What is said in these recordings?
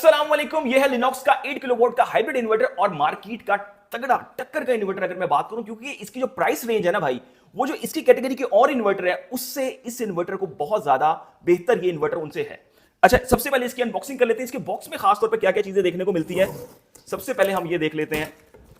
अस्सलाम वालेकुम। यह है लिनॉक्स का 8 किलोवाट का हाइब्रिड इन्वर्टर और मार्केट का तगड़ा टक्कर का इन्वर्टर अगर मैं बात करूं, क्योंकि इसकी जो प्राइस रेंज है ना भाई, वो जो इसकी कैटेगरी के और इन्वर्टर है उससे इस इन्वर्टर को बहुत ज्यादा बेहतर ये इन्वर्टर उनसे है। अच्छा, सबसे पहले इसकी अनबॉक्सिंग कर लेते हैं। इसके बॉक्स में खास तौर पर क्या क्या चीजें देखने को मिलती है, सबसे पहले हम ये देख लेते हैं।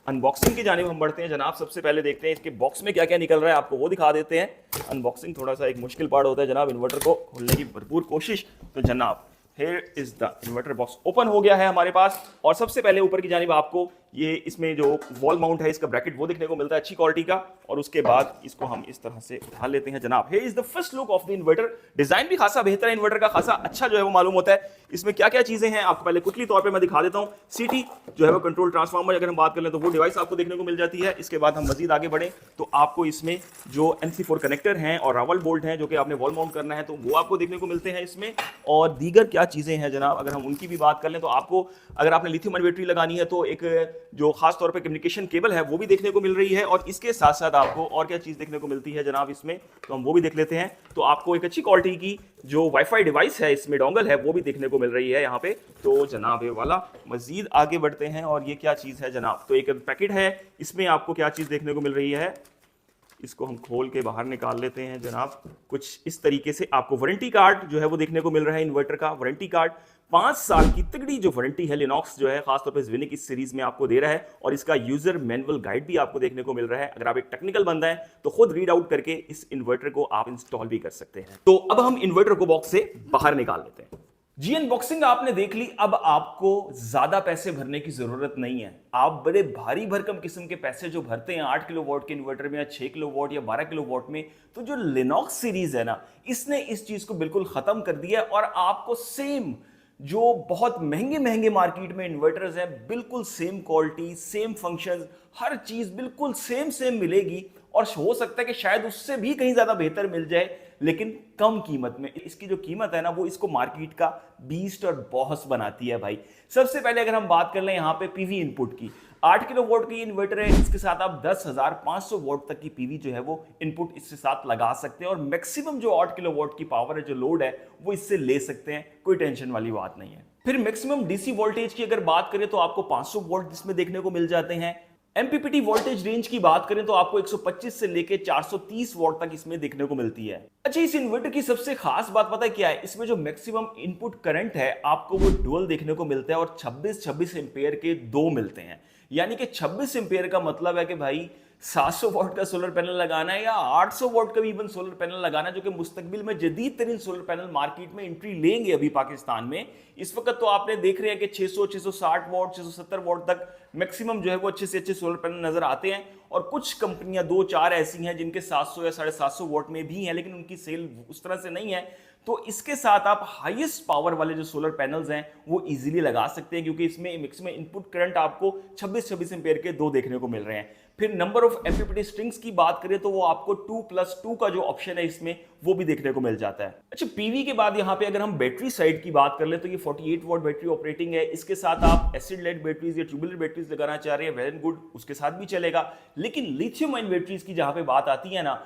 अनबॉक्सिंग की जानिब हम बढ़ते हैं जनाब। सबसे पहले देखते हैं इसके बॉक्स में क्या क्या निकल रहा है, आपको वो दिखा देते हैं। अनबॉक्सिंग थोड़ा सा एक मुश्किल पार्ट होता है जनाब, इन्वर्टर को खोलने की भरपूर कोशिश। तो जनाब here is the inverter box, open हो गया है हमारे पास। और सबसे पहले ऊपर की जानिब आपको ये इसमें जो वॉल माउंट है इसका ब्रैकेट वो देखने को मिलता है अच्छी क्वालिटी का। और उसके बाद इसको हम इस तरह से उठा लेते हैं जनाब। Here is the first look of the inverter. Design भी खासा बेहतर है इन्वर्टर का, खासा अच्छा जो है वो मालूम होता है। इसमें क्या क्या चीजें हैं आपको पहले क्विकली तौर पे मैं दिखा देता हूं। सीटी जो है वो कंट्रोल ट्रांसफार्मर, अगर हम बात कर लें तो वो डिवाइस आपको देखने को मिल जाती है। इसके बाद हम मजीद आगे बढ़े तो आपको इसमें जो NC4 कनेक्टर हैं और रावल बोल्ट हैं जो कि आपने वॉल माउंट करना है तो वो आपको देखने को मिलते हैं इसमें। और दीगर क्या चीजें हैं जनाब, अगर हम उनकी भी बात कर लें तो आपको अगर आपने लिथियम आयन बैटरी लगानी है तो एक जो खास तौर पे कम्युनिकेशन केबल है वो भी देखने को मिल रही है। और इसके साथ साथ आपको और क्या चीज देखने को मिलती है जनाब इसमें, तो हम वो भी देख लेते हैं। तो आपको एक अच्छी क्वालिटी की जो वाईफाई डिवाइस है इसमें डोंगल है वो भी देखने को मिल रही है यहाँ पे। तो जनाब ये वाला मजीद आगे बढ़ते हैं। और ये क्या चीज है जनाब, तो एक पैकेट है, इसमें आपको क्या चीज देखने को मिल रही है, इसको हम खोल के बाहर निकाल लेते हैं जनाब। कुछ इस तरीके से आपको वारंटी कार्ड जो है वो देखने को मिल रहा है, इन्वर्टर का वारंटी कार्ड। 5 साल की तगड़ी जो वारंटी है लिनॉक्स जो है खासतौर पर ज़विनिक इस सीरीज में आपको दे रहा है। और इसका यूजर मैनुअल गाइड भी आपको देखने को मिल रहा है। अगर आप एक टेक्निकल बंदा है तो खुद रीड आउट करके इस इन्वर्टर को आप इंस्टॉल भी कर सकते हैं। तो अब हम इन्वर्टर को बॉक्स से बाहर निकाल लेते हैं जी। अनबॉक्सिंग आपने देख ली। अब आपको ज्यादा पैसे भरने की जरूरत नहीं है। आप बड़े भारी भरकम किस्म के पैसे जो भरते हैं 8 किलोवाट के इन्वर्टर में या 6 किलोवाट या 12 किलोवाट में, तो जो लिनॉक्स सीरीज है ना, इसने इस चीज को बिल्कुल खत्म कर दिया है। और आपको सेम जो बहुत महंगे महंगे मार्केट में इन्वर्टर्स हैं, बिल्कुल सेम क्वालिटी, सेम फंक्शंस, हर चीज बिल्कुल सेम मिलेगी। और हो सकता है कि शायद उससे भी कहीं ज्यादा बेहतर मिल जाए, लेकिन कम कीमत में। इसकी जो कीमत है ना वो इसको मार्केट का बीस्ट और बॉस बनाती है भाई। सबसे पहले अगर हम बात कर लें यहाँ पे पीवी इनपुट की, 8 किलो वोल्ट की इन्वर्टर है, इसके साथ आप 10,500 वोल्ट तक की पीवी जो है वो इनपुट इसके साथ लगा सकते हैं। और मैक्सिमम जो 8 किलो वोल्ट की पावर है, जो लोड है, वो इससे ले सकते हैं, कोई टेंशन वाली बात नहीं है। फिर मैक्सिमम डीसी वोल्टेज की अगर बात करें तो आपको 500 वोल्ट इसमें देखने को मिल जाते हैं। MPPT वोल्टेज रेंज की बात करें तो आपको 125 से लेके 430 वोल्ट तक इसमें देखने को मिलती है। अच्छा, इस इन्वर्टर की सबसे खास बात पता है क्या है, इसमें जो मैक्सिमम इनपुट करंट है आपको वो डुअल देखने को मिलता है। और 26 एम्पेयर के 2 मिलते हैं। यानी कि 26 एम्पेयर का मतलब है कि भाई 700 वोल्ट का सोलर पैनल लगाना है या 800 वोल्ट का भी इवन सोलर पैनल लगाना है, जो कि मुस्तकबिल में जदीद तरीन सोलर पैनल मार्केट में एंट्री लेंगे अभी पाकिस्तान में। इस वक्त तो आपने देख रहे हैं कि 600, 660 वोल्ट, 670 वोल्ट तक मैक्सिमम जो है वो अच्छे से अच्छे सोलर पैनल नजर आते हैं। और कुछ कंपनियां 2-4 ऐसी हैं जिनके 700 या 750 वोल्ट में भी हैं, लेकिन उनकी सेल उस तरह से नहीं है। तो इसके साथ आप हाईएस्ट पावर वाले जो सोलर पैनल्स हैं वो इजीली लगा सकते हैं, क्योंकि इसमें मैक्सिमम इनपुट करंट आपको 26 एम्पेयर के 2 देखने को मिल रहे हैं। फिर नंबर ऑफ MPPT स्ट्रिंग्स की बात करें तो वो आपको 2+2 का जो ऑप्शन है इसमें वो भी देखने को मिल जाता है। अच्छा, पीवी के बाद यहाँ पे अगर हम बैटरी साइड की बात कर ले तो ये 48 वॉट बैटरी ऑपरेटिंग है। इसके साथ आप एसिड लेड बैटरीज या ट्यूबुलर बैटरीज लगाना चाह रहे हैं, वेल एंड गुड, उसके साथ भी चलेगा। लेकिन लिथियम आयन बैटरीज की जहां पे बात आती है ना,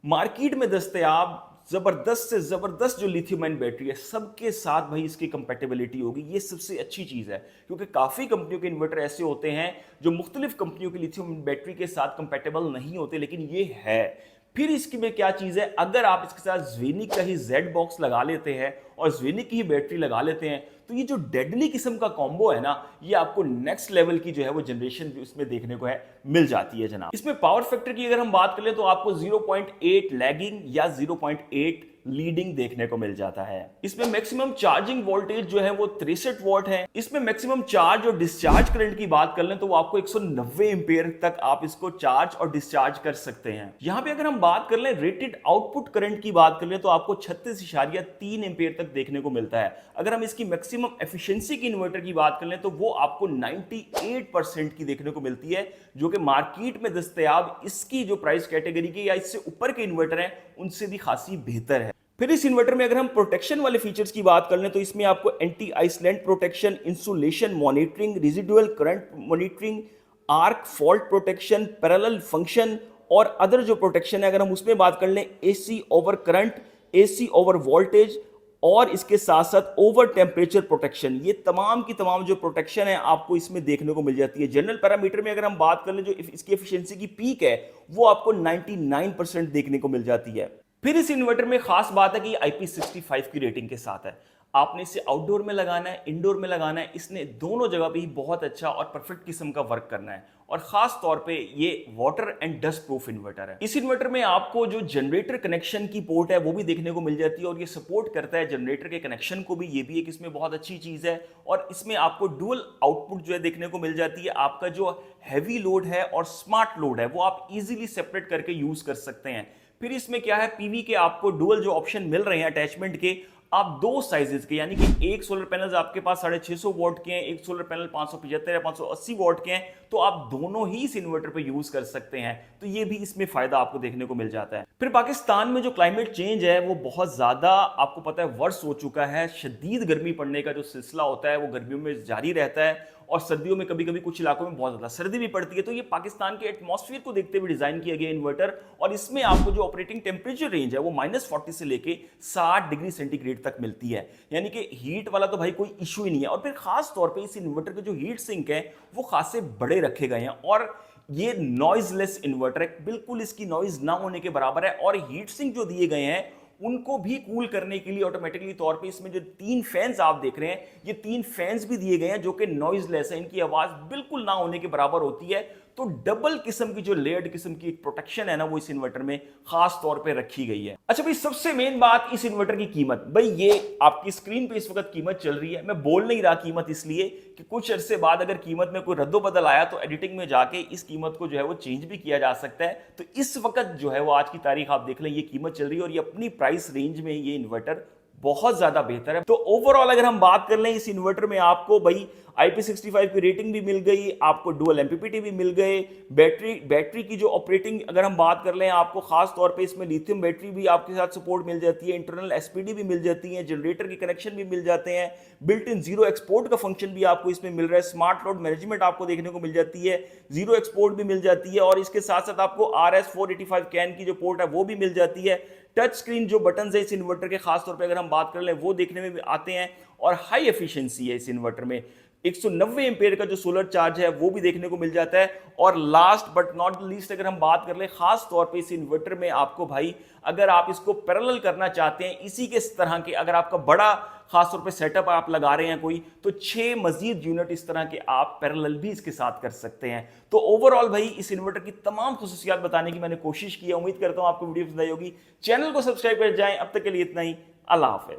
मार्केट में दस्तयाब जबरदस्त से जबरदस्त जो लिथियम आयन बैटरी है, सबके साथ भाई इसकी कंपैटिबिलिटी होगी। ये सबसे अच्छी चीज है, क्योंकि काफी कंपनियों के इन्वर्टर ऐसे होते हैं जो मुख्तलिफ कंपनियों की लिथियम बैटरी के साथ कंपैटिबल नहीं होते, लेकिन ये है। फिर इसकी में क्या चीज है, अगर आप इसके साथ ज़विनिक का ही Z बॉक्स लगा लेते हैं और ज़विनिक की ही बैटरी लगा लेते हैं, तो ये जो डेडली किस्म का कॉम्बो है ना, ये आपको नेक्स्ट लेवल की जो है वो जनरेशन इसमें देखने को है मिल जाती है जनाब। इसमें पावर फैक्टर की अगर हम बात कर ले तो आपको 0.8 लैगिंग या 0.8 लीडिंग देखने को मिल जाता है। इसमें मैक्सिमम चार्जिंग वोल्टेज जो है वो 63 वॉट है। इसमें मैक्सिमम चार्ज और डिस्चार्ज करंट की बात कर लें तो वो आपको 190 एम्पेयर तक आप इसको चार्ज और डिस्चार्ज कर सकते हैं। यहाँ पे अगर हम बात कर लें रेटेड आउटपुट करंट की बात कर लें तो आपको 36.3 एम्पेयर तक देखने को मिलता है। अगर हम इसकी मैक्सिमम एफिशिएंसी की इन्वर्टर की बात कर लें तो वो आपको 98% की देखने को मिलती है, जो कि मार्केट में दस्तयाब इसकी जो प्राइस कैटेगरी के या इससे ऊपर के इन्वर्टर हैं उनसे भी खासी बेहतर है। फिर इस इन्वर्टर में अगर हम प्रोटेक्शन वाले फीचर्स की बात कर लें तो इसमें आपको anti island protection, insulation monitoring, residual current monitoring, arc fault protection, parallel function और अदर जो प्रोटेक्शन है अगर हम उसमें बात कर लें, AC over current, AC over voltage और इसके साथ साथ ओवर टेम्परेचर प्रोटेक्शन, ये तमाम की तमाम जो प्रोटेक्शन है आपको इसमें देखने को मिल जाती है। जनरल पैरामीटर में अगर हम बात कर लें, जो इसकी एफिशिएंसी की पीक है वो आपको 99% देखने को मिल जाती है। फिर इस इन्वर्टर में खास बात है कि IP65 की रेटिंग के साथ है। आपने इसे आउटडोर में लगाना है, इंडोर में लगाना है, इसने दोनों जगह पे ही बहुत अच्छा और परफेक्ट किस्म का वर्क करना है। और खास तौर पे ये water and dust proof inverter है। इस इन्वर्टर में आपको जो जनरेटर कनेक्शन की पोर्ट है वो भी देखने को मिल जाती है और ये सपोर्ट करता है जनरेटर के कनेक्शन को भी। ये भी एक इसमें बहुत अच्छी चीज है। और इसमें आपको डुअल आउटपुट जो है देखने को मिल जाती है। आपका जो हैवी लोड है और स्मार्ट लोड है वो आप इजीली सेपरेट करके यूज कर सकते हैं। फिर इसमें क्या है, पीवी के आपको डुअल जो ऑप्शन मिल रहे हैं अटैचमेंट के, आप दो साइजेस के, यानी कि एक सोलर पैनल आपके पास 650 वॉट के हैं, एक सोलर पैनल 575 या 580 वॉट के हैं, तो आप दोनों ही इस इन्वर्टर पे यूज कर सकते हैं। तो ये भी इसमें फायदा आपको देखने को मिल जाता है। फिर पाकिस्तान में जो क्लाइमेट चेंज है वो बहुत ज्यादा आपको पता है वर्ष हो चुका है। शदीद गर्मी पड़ने का जो सिलसिला होता है वो गर्मियों में जारी रहता है और सर्दियों में कभी कभी कुछ इलाकों में बहुत ज्यादा सर्दी भी पड़ती है। तो ये पाकिस्तान के एटमॉस्फेयर को देखते हुए डिजाइन किया गया इन्वर्टर। और इसमें आपको जो ऑपरेटिंग टेम्परेचर रेंज है वो -40 से लेके 60 डिग्री सेंटीग्रेड तक मिलती है, यानी कि हीट वाला तो भाई कोई इशू ही नहीं है। और फिर खास तौर पे इस इन्वर्टर के जो हीट सिंक है वो खासे बड़े रखे गए हैं और ये नॉइजलेस इन्वर्टर है, बिल्कुल इसकी नॉइज ना होने के बराबर है। और हीट सिंक जो दिए गए हैं उनको भी कूल करने के लिए ऑटोमेटिकली तौर पे इसमें जो 3 फैंस आप देख रहे हैं, ये 3 फैंस भी दिए गए हैं जो कि नॉइजलेस है, इनकी आवाज बिल्कुल ना होने के बराबर होती है। तो डबल किस्म की जो लेयर्ड किस्म की प्रोटेक्शन है ना वो इस इन्वर्टर में खास तौर पे रखी गई है। अच्छा भाई, सबसे मेन बात इस इन्वर्टर की कीमत। भाई ये आपकी स्क्रीन पे इस वक्त कीमत चल रही है, मैं बोल नहीं रहा कीमत इसलिए कि कुछ अरसे बाद अगर कीमत में कोई रद्दोबदल आया तो एडिटिंग में जाके इस कीमत को जो है वो चेंज भी किया जा सकता है। तो इस वक्त जो है वो आज की तारीख आप देख लें, ये कीमत चल रही है और ये अपनी प्राइस रेंज में ये इन्वर्टर बहुत ज्यादा बेहतर है। तो ओवरऑल अगर हम बात कर लें इस इन्वर्टर में आपको भाई IP65 की रेटिंग भी मिल गई, आपको डुअल MPPT भी मिल गए, बैटरी की जो ऑपरेटिंग अगर हम बात कर लें, आपको खास तौर पे इसमें लिथियम बैटरी भी आपके साथ सपोर्ट मिल जाती है, इंटरनल SPD भी मिल जाती है, जनरेटर के कनेक्शन भी मिल जाते हैं, बिल्ट इन जीरो एक्सपोर्ट का फंक्शन भी आपको इसमें मिल रहा है, स्मार्ट लोड मैनेजमेंट आपको देखने को मिल जाती है, जीरो एक्सपोर्ट भी मिल जाती है और इसके साथ साथ आपको RS485 कैन की जो पोर्ट है वो भी मिल जाती है। टच स्क्रीन जो बटन है इस इन्वर्टर के खास तौर पे अगर हम बात कर लें वो देखने में भी आते हैं और हाई एफिशिएंसी है इस इन्वर्टर में। 190 एम्पेयर का जो सोलर चार्ज है वो भी देखने को मिल जाता है। और लास्ट बट नॉट लीस्ट अगर हम बात कर लें खास तौर पे इस इन्वर्टर में आपको भाई अगर आप इसको पैरेलल करना चाहते हैं इसी के तरह के, अगर आपका बड़ा खास तौर पे सेटअप आप लगा रहे हैं कोई, तो 6 मजीद यूनिट इस तरह के आप पैरेलल भी इसके साथ कर सकते हैं। तो ओवरऑल भाई इस इन्वर्टर की तमाम खुसूसियात बताने की मैंने कोशिश की है। उम्मीद करता हूं आपको वीडियो पसंद आई होगी। चैनल को सब्सक्राइब कर जाएं। अब तक के लिए इतना ही। अल्लाह हाफिज।